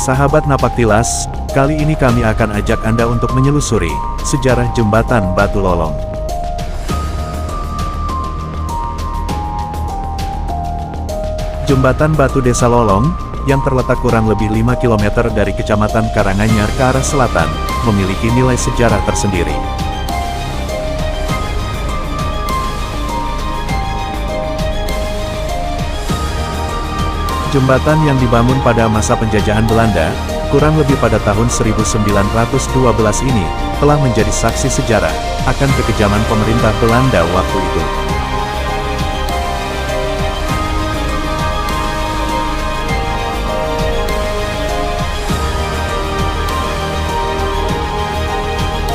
Sahabat Napaktilas, kali ini kami akan ajak Anda untuk menyelusuri sejarah Jembatan Batu Lolong. Jembatan Batu Desa Lolong, yang terletak kurang lebih 5 km dari Kecamatan Karanganyar ke arah selatan, memiliki nilai sejarah tersendiri. Jembatan yang dibangun pada masa penjajahan Belanda, kurang lebih pada tahun 1912 ini, telah menjadi saksi sejarah akan kekejaman pemerintah Belanda waktu itu.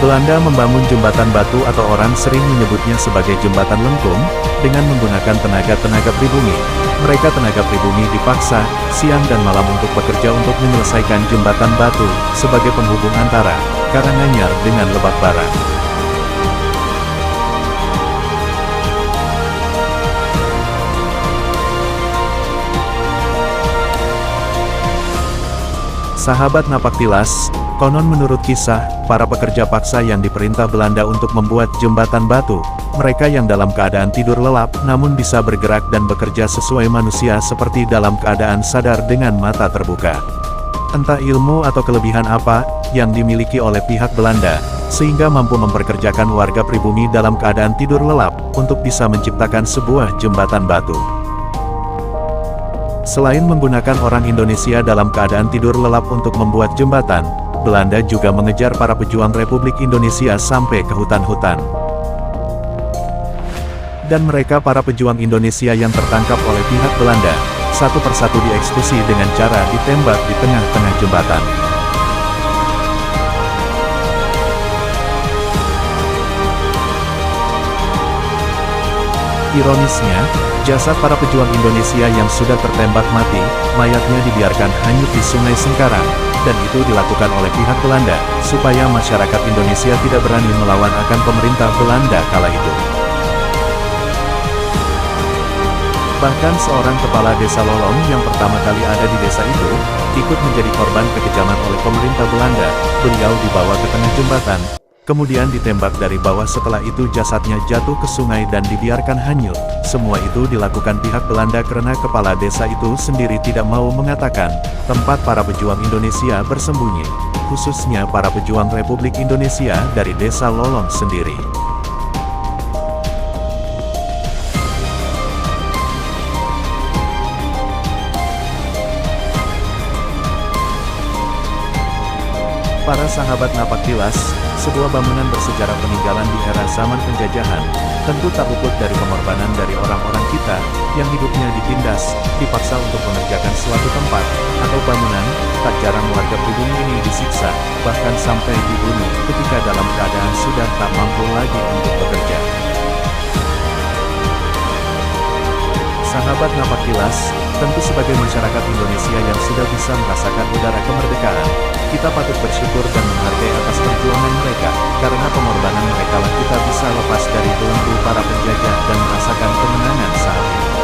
Belanda membangun jembatan batu atau orang sering menyebutnya sebagai jembatan lengkung, dengan menggunakan tenaga-tenaga pribumi. Mereka tenaga pribumi dipaksa, siang dan malam untuk bekerja untuk menyelesaikan jembatan batu, sebagai penghubung antara Karanganyar dengan Lebak Barat. Sahabat Napaktilas, konon menurut kisah, para pekerja paksa yang diperintah Belanda untuk membuat jembatan batu, mereka yang dalam keadaan tidur lelap, namun bisa bergerak dan bekerja sesuai manusia seperti dalam keadaan sadar dengan mata terbuka. Entah ilmu atau kelebihan apa, yang dimiliki oleh pihak Belanda, sehingga mampu memperkerjakan warga pribumi dalam keadaan tidur lelap, untuk bisa menciptakan sebuah jembatan batu. Selain menggunakan orang Indonesia dalam keadaan tidur lelap untuk membuat jembatan, Belanda juga mengejar para pejuang Republik Indonesia sampai ke hutan-hutan. Dan mereka para pejuang Indonesia yang tertangkap oleh pihak Belanda, satu persatu dieksekusi dengan cara ditembak di tengah-tengah jembatan. Ironisnya, jasad para pejuang Indonesia yang sudah tertembak mati, mayatnya dibiarkan hanyut di Sungai Sengkarang, dan itu dilakukan oleh pihak Belanda, supaya masyarakat Indonesia tidak berani melawan akan pemerintah Belanda kala itu. Bahkan seorang kepala desa Lolong yang pertama kali ada di desa itu, ikut menjadi korban kekejaman oleh pemerintah Belanda. Beliau dibawa ke tengah jembatan, kemudian ditembak dari bawah. Setelah itu jasadnya jatuh ke sungai dan dibiarkan hanyut. Semua itu dilakukan pihak Belanda karena kepala desa itu sendiri tidak mau mengatakan tempat para pejuang Indonesia bersembunyi, khususnya para pejuang Republik Indonesia dari desa Lolong sendiri. Para sahabat Napaktilas, sebuah bangunan bersejarah peninggalan di era zaman penjajahan, tentu tak luput dari pengorbanan dari orang-orang kita, yang hidupnya ditindas, dipaksa untuk mengerjakan suatu tempat, atau bangunan. Tak jarang warga pribumi ini disiksa, bahkan sampai dibunuh, ketika dalam keadaan sudah tak mampu lagi untuk bekerja. Sahabat Napaktilas, tentu sebagai masyarakat Indonesia yang sudah bisa merasakan udara kemerdekaan, kita patut bersyukur dan menghargai atas perjuangan mereka, karena pengorbanan mereka lah kita bisa lepas dari belenggu para penjajah dan merasakan kemenangan saat ini.